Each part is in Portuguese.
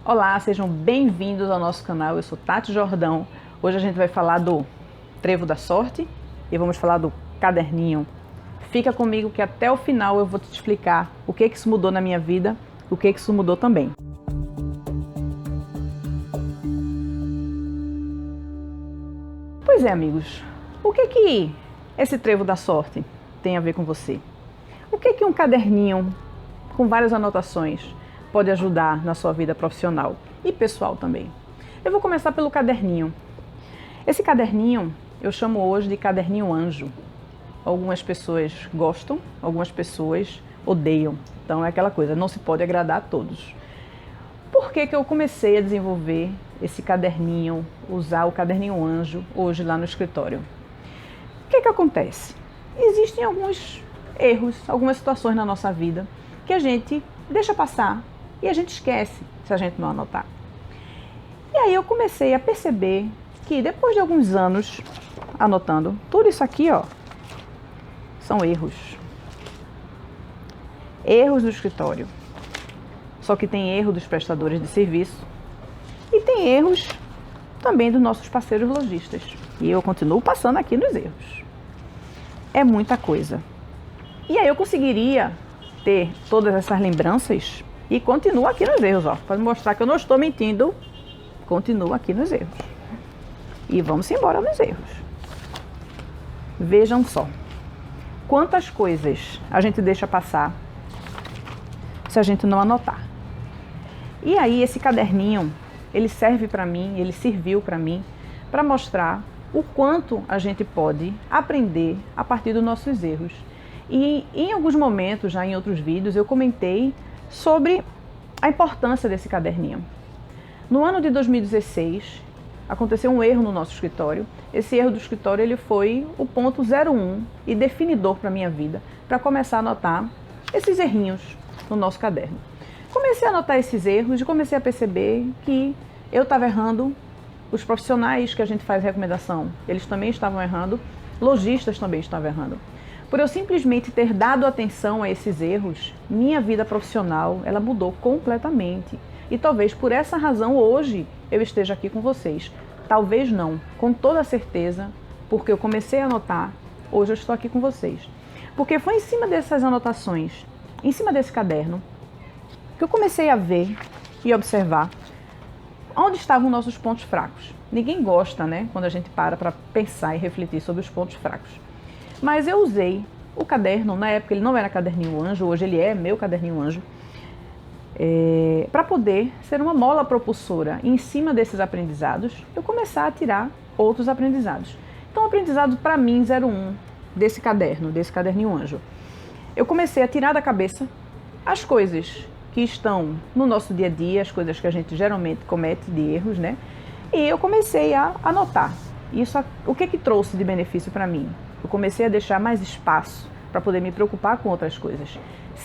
Olá, sejam bem-vindos ao nosso canal. Eu sou Tati Jordão. Hoje a gente vai falar do Trevo da Sorte e vamos falar do caderninho. Fica comigo que até o final eu vou te explicar o que isso mudou na minha vida, o que isso mudou também. Pois é, amigos, o que esse Trevo da Sorte tem a ver com você? O que um caderninho com várias anotações pode ajudar na sua vida profissional e pessoal também? Eu vou começar pelo caderninho. Esse caderninho eu chamo hoje de caderninho anjo. Algumas pessoas gostam, algumas pessoas odeiam. Então é aquela coisa, não se pode agradar a todos. Por que eu comecei a desenvolver esse caderninho, usar o caderninho anjo hoje lá no escritório? O que acontece? Existem alguns erros, algumas situações na nossa vida que a gente deixa passar e a gente esquece se a gente não anotar. E aí eu comecei a perceber que depois de alguns anos anotando, tudo isso aqui, ó, são erros. Erros do escritório. Só que tem erro dos prestadores de serviço e tem erros também dos nossos parceiros lojistas. E eu continuo passando aqui nos erros. É muita coisa. E aí eu conseguiria ter todas essas lembranças e continuo aqui nos erros, ó, para mostrar que eu não estou mentindo. Continuo aqui nos erros. E vamos embora nos erros. Vejam só. Quantas coisas a gente deixa passar se a gente não anotar. E aí esse caderninho, ele serve para mim, ele serviu para mim, para mostrar o quanto a gente pode aprender a partir dos nossos erros. E em alguns momentos, já em outros vídeos, eu comentei sobre a importância desse caderninho. No ano de 2016, aconteceu um erro no nosso escritório. Esse erro do escritório ele foi o ponto 01 e definidor para a minha vida, para começar a anotar esses errinhos no nosso caderno. Comecei a anotar esses erros e comecei a perceber que eu estava errando, os profissionais que a gente faz recomendação, eles também estavam errando, lojistas também estavam errando. Por eu simplesmente ter dado atenção a esses erros, minha vida profissional, ela mudou completamente. E talvez por essa razão hoje eu esteja aqui com vocês. Talvez não, com toda certeza, porque eu comecei a anotar, hoje eu estou aqui com vocês. Porque foi em cima dessas anotações, em cima desse caderno, que eu comecei a ver e observar onde estavam nossos pontos fracos. Ninguém gosta, né, quando a gente para pensar e refletir sobre os pontos fracos. Mas eu usei o caderno, na época ele não era caderninho anjo, hoje ele é meu caderninho anjo, para poder ser uma mola propulsora. E em cima desses aprendizados, eu começar a tirar outros aprendizados. Então, o aprendizado para mim 01 desse caderninho anjo. Eu comecei a tirar da cabeça as coisas que estão no nosso dia a dia, as coisas que a gente geralmente comete de erros, né? E eu comecei a anotar. Isso, o que trouxe de benefício para mim? Eu comecei a deixar mais espaço para poder me preocupar com outras coisas.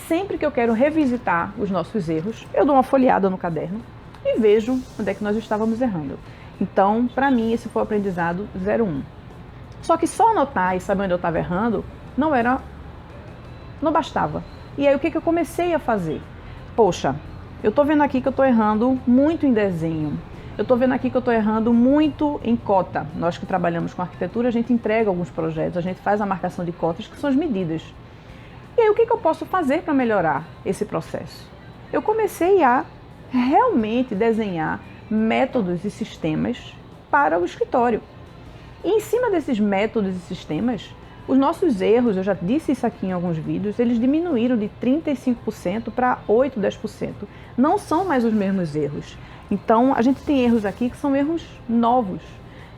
Sempre que eu quero revisitar os nossos erros, eu dou uma folheada no caderno e vejo onde é que nós estávamos errando. Então, para mim, esse foi o aprendizado 01. Só que só anotar e saber onde eu estava errando não bastava. E aí, o que eu comecei a fazer? Poxa, eu estou vendo aqui que eu estou errando muito em desenho. Eu estou vendo aqui que eu estou errando muito em cota. Nós que trabalhamos com arquitetura, a gente entrega alguns projetos, a gente faz a marcação de cotas, que são as medidas. E aí, o que eu posso fazer para melhorar esse processo? Eu comecei a realmente desenhar métodos e sistemas para o escritório. E em cima desses métodos e sistemas, os nossos erros, eu já disse isso aqui em alguns vídeos, eles diminuíram de 35% para 8%, 10%. Não são mais os mesmos erros. Então, a gente tem erros aqui que são erros novos.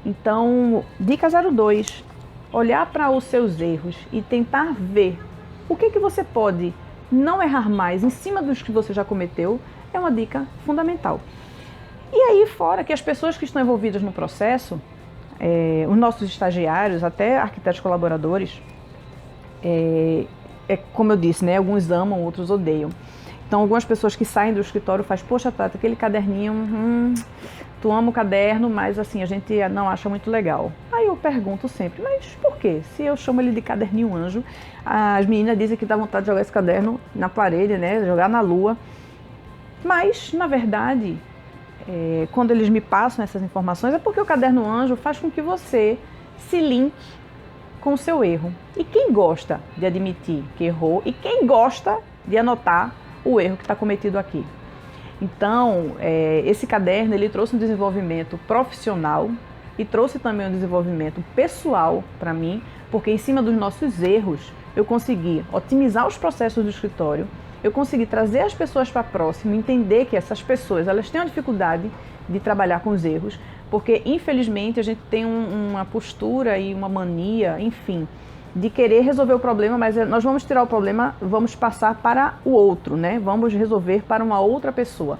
Então, dica 02, olhar para os seus erros e tentar ver o que você pode não errar mais em cima dos que você já cometeu, é uma dica fundamental. E aí, fora que as pessoas que estão envolvidas no processo, os nossos estagiários, até arquitetos colaboradores, como eu disse, né, alguns amam, outros odeiam. Então, algumas pessoas que saem do escritório fazem, poxa, Tata, aquele caderninho, tu ama o caderno, mas assim, a gente não acha muito legal. Aí eu pergunto sempre, mas por quê? Se eu chamo ele de caderninho anjo, as meninas dizem que dá vontade de jogar esse caderno na parede, né, jogar na lua. Mas, na verdade, quando eles me passam essas informações, é porque o Caderno Anjo faz com que você se linke com o seu erro. E quem gosta de admitir que errou e quem gosta de anotar o erro que está cometido aqui? Então, esse caderno ele trouxe um desenvolvimento profissional e trouxe também um desenvolvimento pessoal para mim, porque em cima dos nossos erros eu consegui otimizar os processos do escritório, eu consegui trazer as pessoas para próximo, entender que essas pessoas elas têm uma dificuldade de trabalhar com os erros, porque infelizmente a gente tem uma postura e uma mania, enfim, de querer resolver o problema, mas nós vamos tirar o problema, vamos passar para o outro, né? Vamos resolver para uma outra pessoa.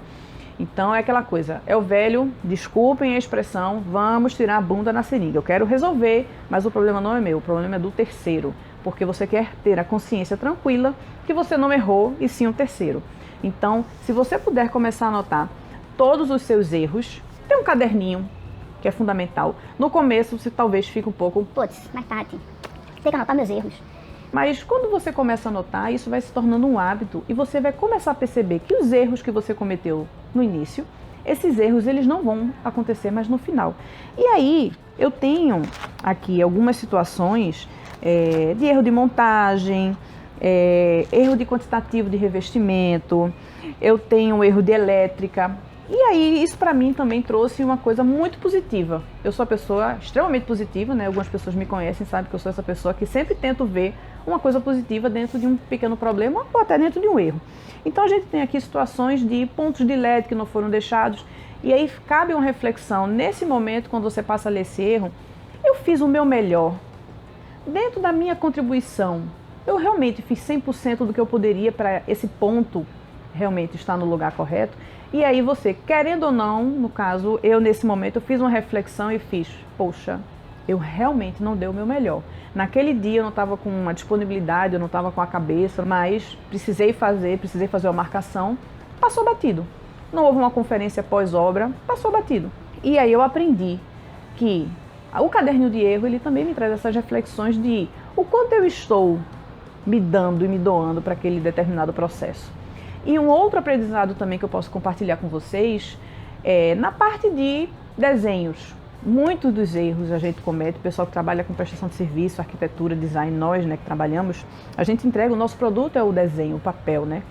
Então é aquela coisa, é o velho, desculpem a expressão, vamos tirar a bunda na seringa. Eu quero resolver, mas o problema não é meu, o problema é do terceiro. Porque você quer ter a consciência tranquila que você não errou e sim um terceiro. Então, se você puder começar a anotar todos os seus erros, tem um caderninho que é fundamental. No começo você talvez fique um pouco... Putz, mas Tati, tem que anotar meus erros. Mas quando você começa a anotar, isso vai se tornando um hábito e você vai começar a perceber que os erros que você cometeu no início, esses erros eles não vão acontecer mais no final. E aí, eu tenho aqui algumas situações de erro de montagem, erro de quantitativo de revestimento, eu tenho erro de elétrica. E aí, isso para mim também trouxe uma coisa muito positiva. Eu sou uma pessoa extremamente positiva, né? Algumas pessoas me conhecem, sabem que eu sou essa pessoa que sempre tento ver uma coisa positiva dentro de um pequeno problema ou até dentro de um erro. Então a gente tem aqui situações de pontos de LED que não foram deixados, e aí cabe uma reflexão. Nesse momento, quando você passa a ler esse erro, eu fiz o meu melhor. Dentro da minha contribuição, eu realmente fiz 100% do que eu poderia para esse ponto realmente estar no lugar correto. E aí você, querendo ou não, no caso, eu nesse momento eu fiz uma reflexão e fiz, poxa, eu realmente não dei o meu melhor. Naquele dia eu não estava com uma disponibilidade, eu não estava com a cabeça, mas precisei fazer uma marcação, passou batido. Não houve uma conferência pós-obra, passou batido. E aí eu aprendi que o caderno de erro, ele também me traz essas reflexões de o quanto eu estou me dando e me doando para aquele determinado processo. E um outro aprendizado também que eu posso compartilhar com vocês é na parte de desenhos. Muitos dos erros a gente comete, o pessoal que trabalha com prestação de serviço, arquitetura, design, nós, né, que trabalhamos, a gente entrega, o nosso produto é o desenho, o papel, né?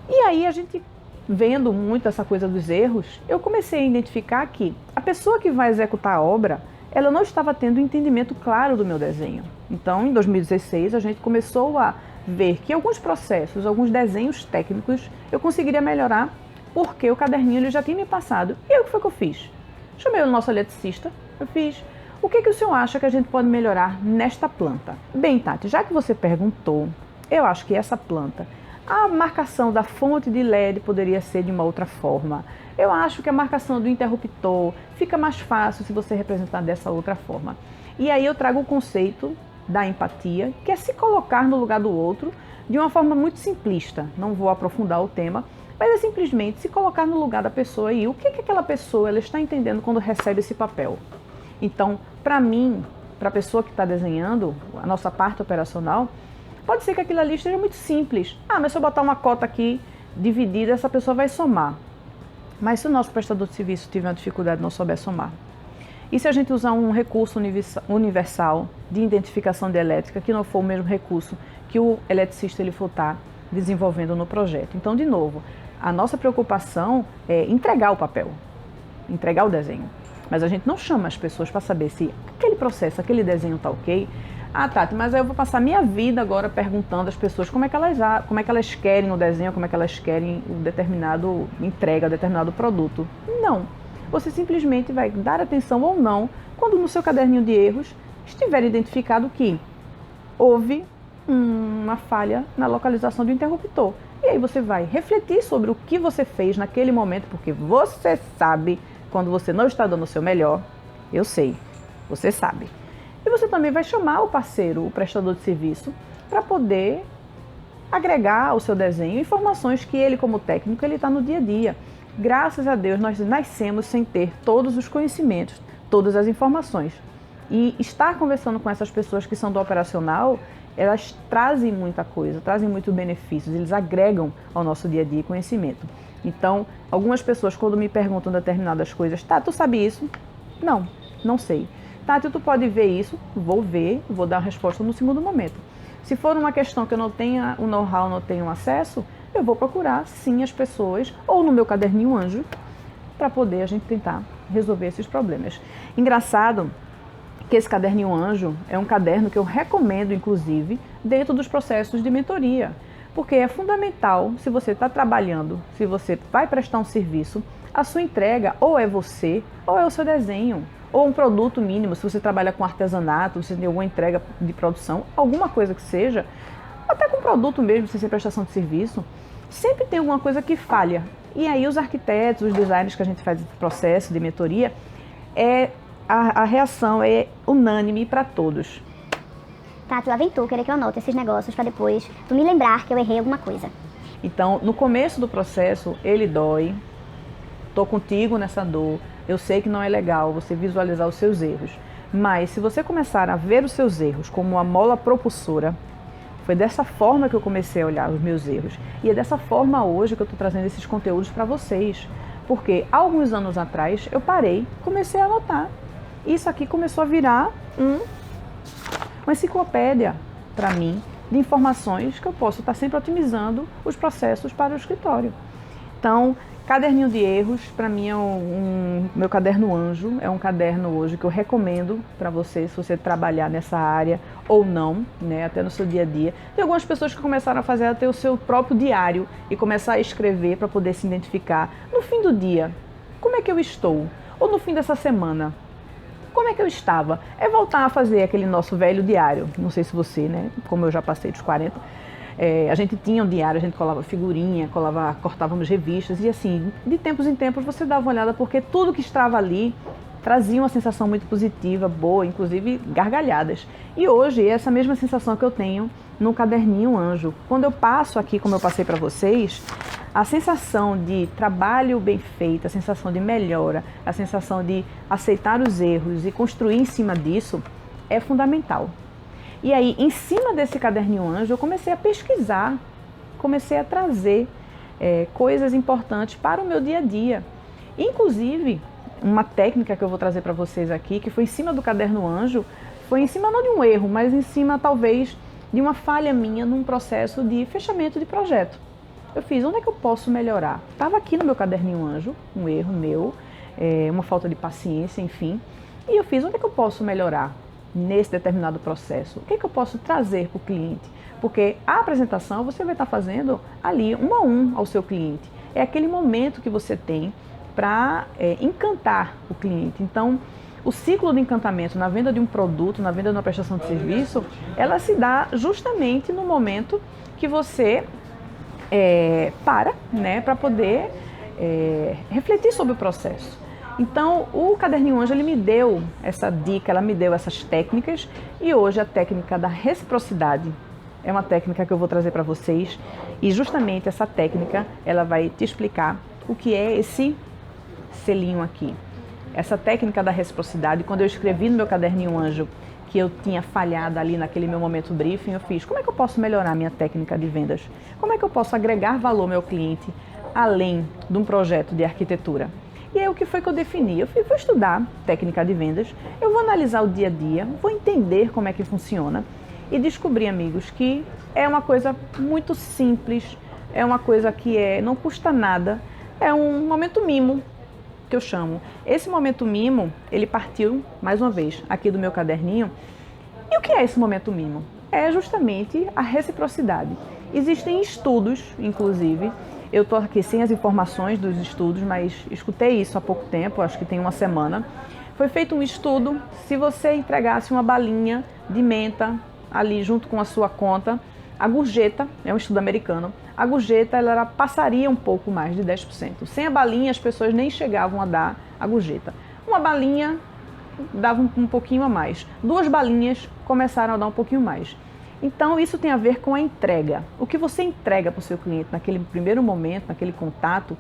E aí a gente, vendo muito essa coisa dos erros, eu comecei a identificar que a pessoa que vai executar a obra, ela não estava tendo um entendimento claro do meu desenho. Então, em 2016, a gente começou a ver que alguns processos, alguns desenhos técnicos, eu conseguiria melhorar porque o caderninho ele já tinha me passado. E aí, o que foi que eu fiz? Chamei o nosso eletricista, eu fiz, o que o senhor acha que a gente pode melhorar nesta planta? Bem, Tati, já que você perguntou, eu acho que essa planta, a marcação da fonte de LED poderia ser de uma outra forma. Eu acho que a marcação do interruptor fica mais fácil se você representar dessa outra forma. E aí eu trago o conceito da empatia, que é se colocar no lugar do outro de uma forma muito simplista. Não vou aprofundar o tema, mas é simplesmente se colocar no lugar da pessoa e o que aquela pessoa ela está entendendo quando recebe esse papel. Então, para mim, para a pessoa que está desenhando a nossa parte operacional, pode ser que aquilo ali esteja muito simples. Ah, mas se eu botar uma cota aqui dividida, essa pessoa vai somar. Mas se o nosso prestador de serviço tiver uma dificuldade de não souber somar? E se a gente usar um recurso universal de identificação de elétrica, que não for o mesmo recurso que o eletricista ele for estar desenvolvendo no projeto? Então, de novo, a nossa preocupação é entregar o papel, entregar o desenho. Mas a gente não chama as pessoas para saber se aquele processo, aquele desenho está ok. Ah, Tati, mas aí eu vou passar minha vida agora perguntando às pessoas como é que elas querem o desenho, como é que elas querem o determinado entrega, o determinado produto. Não. Você simplesmente vai dar atenção ou não quando no seu caderninho de erros estiver identificado que houve uma falha na localização do interruptor. E aí você vai refletir sobre o que você fez naquele momento, porque você sabe quando você não está dando o seu melhor. Eu sei, você sabe. E você também vai chamar o parceiro, o prestador de serviço, para poder agregar ao seu desenho informações que ele, como técnico, ele está no dia a dia. Graças a Deus, nós nascemos sem ter todos os conhecimentos, todas as informações. E estar conversando com essas pessoas que são do operacional, elas trazem muita coisa, trazem muitos benefícios, eles agregam ao nosso dia a dia conhecimento. Então, algumas pessoas quando me perguntam determinadas coisas, tá, tu sabe isso? Não, não sei. Tati, tu pode ver isso? Vou ver, vou dar a resposta no segundo momento. Se for uma questão que eu não tenha o know-how, não tenho acesso, eu vou procurar sim as pessoas, ou no meu caderninho anjo, para poder a gente tentar resolver esses problemas. Engraçado que esse caderninho anjo é um caderno que eu recomendo, inclusive, dentro dos processos de mentoria. Porque é fundamental, se você está trabalhando, se você vai prestar um serviço, a sua entrega ou é você, ou é o seu desenho, ou um produto mínimo, se você trabalha com artesanato, se tem alguma entrega de produção, alguma coisa que seja, até com produto mesmo, sem ser prestação de serviço, sempre tem alguma coisa que falha. E aí os arquitetos, os designers que a gente faz esse processo de mentoria, a reação é unânime para todos. Tati, lá vem tu querer que eu anote esses negócios para depois tu me lembrar que eu errei alguma coisa. Então, no começo do processo, ele dói, tô contigo nessa dor, eu sei que não é legal você visualizar os seus erros, mas se você começar a ver os seus erros como uma mola propulsora, foi dessa forma que eu comecei a olhar os meus erros. E é dessa forma hoje que eu estou trazendo esses conteúdos para vocês. Porque há alguns anos atrás eu parei, comecei a anotar. Isso aqui começou a virar uma enciclopédia para mim de informações que eu posso estar sempre otimizando os processos para o escritório. Então, caderninho de erros, para mim é meu caderno anjo, é um caderno hoje que eu recomendo para você, se você trabalhar nessa área ou não, né, até no seu dia a dia. Tem algumas pessoas que começaram a fazer até o seu próprio diário e começar a escrever para poder se identificar. No fim do dia, como é que eu estou? Ou no fim dessa semana, como é que eu estava? É voltar a fazer aquele nosso velho diário. Não sei se você, né, como eu já passei dos 40, a gente tinha um diário, a gente colava figurinha, cortávamos revistas e assim, de tempos em tempos você dava uma olhada porque tudo que estava ali trazia uma sensação muito positiva, boa, inclusive gargalhadas. E hoje é essa mesma sensação que eu tenho no caderninho anjo. Quando eu passo aqui, como eu passei para vocês, a sensação de trabalho bem feito, a sensação de melhora, a sensação de aceitar os erros e construir em cima disso é fundamental. E aí, em cima desse caderninho anjo, eu comecei a pesquisar, comecei a trazer coisas importantes para o meu dia a dia. Inclusive, uma técnica que eu vou trazer para vocês aqui, que foi em cima do caderno anjo, foi em cima não de um erro, mas em cima talvez de uma falha minha num processo de fechamento de projeto. Eu fiz, onde é que eu posso melhorar? Estava aqui no meu caderninho anjo, um erro meu, uma falta de paciência, enfim. E eu fiz, onde é que eu posso melhorar nesse determinado processo? O que é que eu posso trazer para o cliente? Porque a apresentação você vai estar fazendo ali 1 a 1 ao seu cliente. É aquele momento que você tem para encantar o cliente. Então, o ciclo de encantamento na venda de um produto, na venda de uma prestação de serviço, ela se dá justamente no momento que você para, né, para poder refletir sobre o processo. Então, o caderninho anjo, ele me deu essa dica, ela me deu essas técnicas e hoje a técnica da reciprocidade é uma técnica que eu vou trazer para vocês e justamente essa técnica, ela vai te explicar o que é esse selinho aqui. Essa técnica da reciprocidade, quando eu escrevi no meu caderninho anjo que eu tinha falhado ali naquele meu momento briefing, eu fiz, como é que eu posso melhorar minha técnica de vendas? Como é que eu posso agregar valor ao meu cliente além de um projeto de arquitetura? E aí o que foi que eu defini? Eu vou estudar técnica de vendas, eu vou analisar o dia a dia, vou entender como é que funciona e descobri, amigos, que é uma coisa muito simples, é uma coisa que não custa nada, é um momento mimo, que eu chamo. Esse momento mimo, ele partiu, mais uma vez, aqui do meu caderninho. E o que é esse momento mimo? É justamente a reciprocidade. Existem estudos, inclusive, eu estou aqui sem as informações dos estudos, mas escutei isso há pouco tempo, acho que tem uma semana. Foi feito um estudo, se você entregasse uma balinha de menta ali junto com a sua conta, a gorjeta, é um estudo americano, a gorjeta ela passaria um pouco mais de 10%. Sem a balinha as pessoas nem chegavam a dar a gorjeta. Uma balinha dava um pouquinho a mais. 2 balinhas começaram a dar um pouquinho mais. Então isso tem a ver com a entrega. O que você entrega para o seu cliente naquele primeiro momento, naquele contato,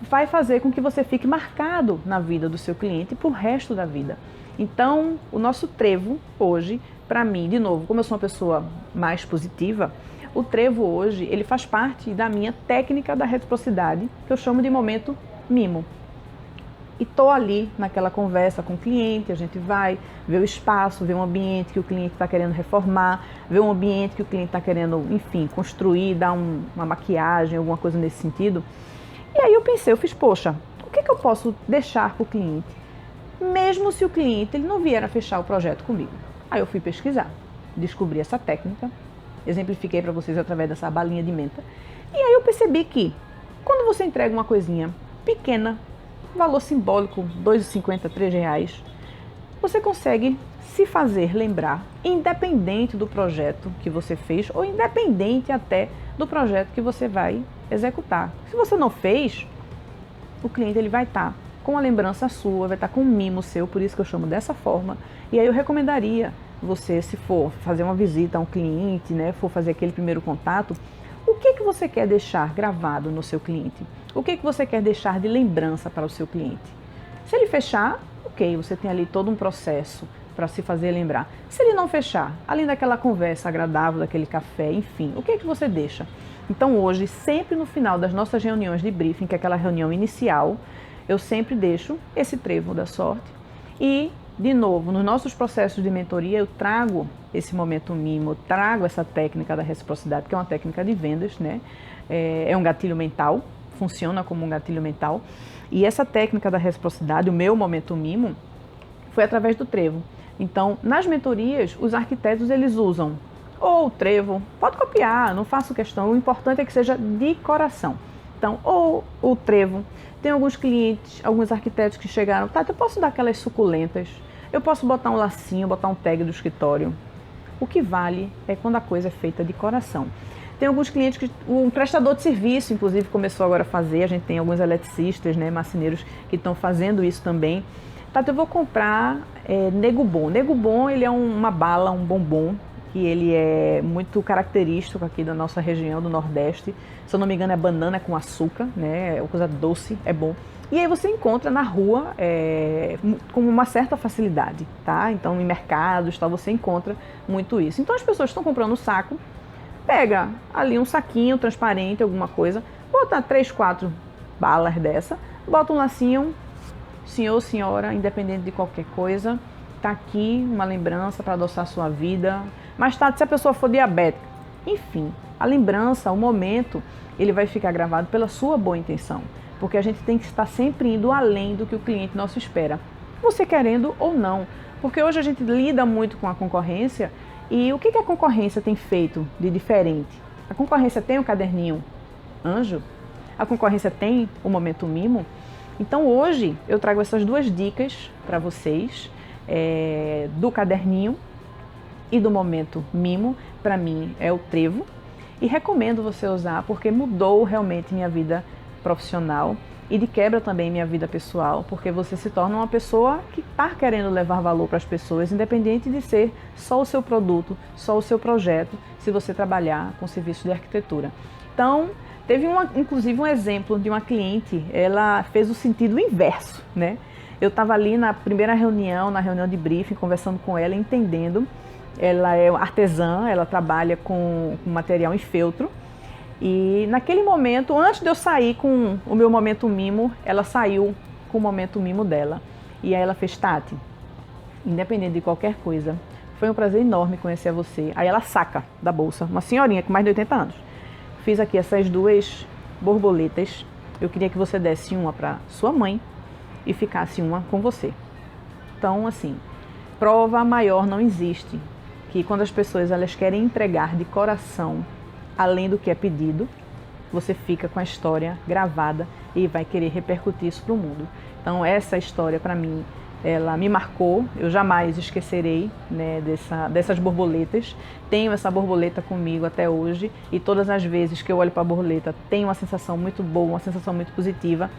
vai fazer com que você fique marcado na vida do seu cliente para o resto da vida. Então o nosso trevo hoje, para mim, de novo, como eu sou uma pessoa mais positiva, O trevo hoje, ele faz parte da minha técnica da reciprocidade, que eu chamo de momento mimo. E estou ali naquela conversa com o cliente, a gente vai ver o espaço, ver um ambiente que o cliente está querendo reformar, ver um ambiente que o cliente está querendo, enfim, construir, dar uma maquiagem, alguma coisa nesse sentido. E aí eu fiz, poxa, o que eu posso deixar para o cliente, mesmo se o cliente ele não vier a fechar o projeto comigo? Aí eu fui pesquisar, descobri essa técnica, exemplifiquei para vocês através dessa balinha de menta. E aí eu percebi que quando você entrega uma coisinha pequena, valor simbólico, R$ 2,50, R$ 3, você consegue se fazer lembrar, independente do projeto que você fez ou independente até do projeto que você vai executar. Se você não fez, o cliente ele vai estar com a lembrança sua, vai estar com um mimo seu, por isso que eu chamo dessa forma. E aí eu recomendaria você, se for fazer uma visita a um cliente, né, for fazer aquele primeiro contato, o que você quer deixar gravado no seu cliente? O que você quer deixar de lembrança para o seu cliente? Se ele fechar, ok, você tem ali todo um processo para se fazer lembrar. Se ele não fechar, além daquela conversa agradável, daquele café, enfim, o que você deixa? Então hoje, sempre no final das nossas reuniões de briefing, que é aquela reunião inicial, eu sempre deixo esse trevo da sorte. E, de novo, nos nossos processos de mentoria, eu trago esse momento mimo, eu trago essa técnica da reciprocidade, que é uma técnica de vendas, né? É um gatilho mental, funciona como um gatilho mental. E essa técnica da reciprocidade, o meu momento mimo, foi através do trevo. Então, nas mentorias, os arquitetos eles usam ou o trevo, pode copiar, não faço questão, o importante é que seja de coração. Então, ou o trevo, tem alguns clientes, alguns arquitetos que chegaram, tá, eu posso dar aquelas suculentas, eu posso botar um lacinho, botar um tag do escritório. O que vale é quando a coisa é feita de coração. Tem alguns clientes que um prestador de serviço, inclusive, começou agora a fazer, a gente tem alguns eletricistas, né, marceneiros que estão fazendo isso também. Tá, eu vou comprar Nego Bom. Nego Bom, ele é uma bala, um bombom, que ele é muito característico aqui da nossa região, do Nordeste. Se eu não me engano, é banana com açúcar, né? É uma coisa doce, é bom. E aí você encontra na rua com uma certa facilidade, tá? Então, em mercados, tá, você encontra muito isso. Então, as pessoas estão comprando um saco, pega ali um saquinho transparente, alguma coisa, bota 3, 4 balas dessa, bota um lacinho, senhor ou senhora, independente de qualquer coisa, tá aqui uma lembrança para adoçar a sua vida. Mais tarde, se a pessoa for diabética, enfim, a lembrança, o momento, ele vai ficar gravado pela sua boa intenção, porque a gente tem que estar sempre indo além do que o cliente nosso espera, você querendo ou não, porque hoje a gente lida muito com a concorrência. E o que a concorrência tem feito de diferente? A concorrência tem o caderninho anjo? A concorrência tem o momento mimo? Então hoje eu trago essas duas dicas para vocês, do caderninho e do momento mimo. Para mim é o trevo e recomendo você usar porque mudou realmente minha vida profissional e de quebra também minha vida pessoal, porque você se torna uma pessoa que está querendo levar valor para as pessoas, independente de ser só o seu produto, só o seu projeto, se você trabalhar com serviço de arquitetura. Então, teve inclusive um exemplo de uma cliente, ela fez o sentido inverso, né? Eu estava ali na primeira reunião, na reunião de briefing, conversando com ela, entendendo. Ela é artesã, ela trabalha com material em feltro. E naquele momento, antes de eu sair com o meu momento mimo, ela saiu com o momento mimo dela. E aí ela fez: Tati, independente de qualquer coisa, foi um prazer enorme conhecer você. Aí ela saca da bolsa, uma senhorinha com mais de 80 anos. Fiz aqui essas 2 borboletas. Eu queria que você desse uma para sua mãe e ficasse uma com você. Então, assim, prova maior não existe que quando as pessoas elas querem entregar de coração, além do que é pedido, você fica com a história gravada e vai querer repercutir isso para o mundo. Então essa história para mim, ela me marcou, eu jamais esquecerei, né, dessas borboletas. Tenho essa borboleta comigo até hoje e todas as vezes que eu olho para a borboleta tenho uma sensação muito boa, uma sensação muito positiva.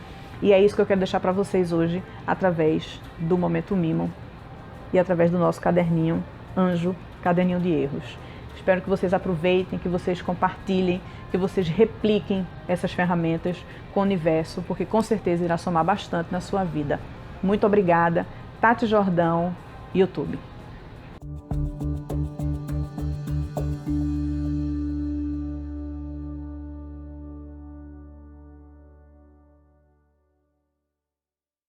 E é isso que eu quero deixar para vocês hoje através do Momento Mimo e através do nosso caderninho Anjo, caderninho de erros. Espero que vocês aproveitem, que vocês compartilhem, que vocês repliquem essas ferramentas com o universo, porque com certeza irá somar bastante na sua vida. Muito obrigada. Tati Jordão, YouTube.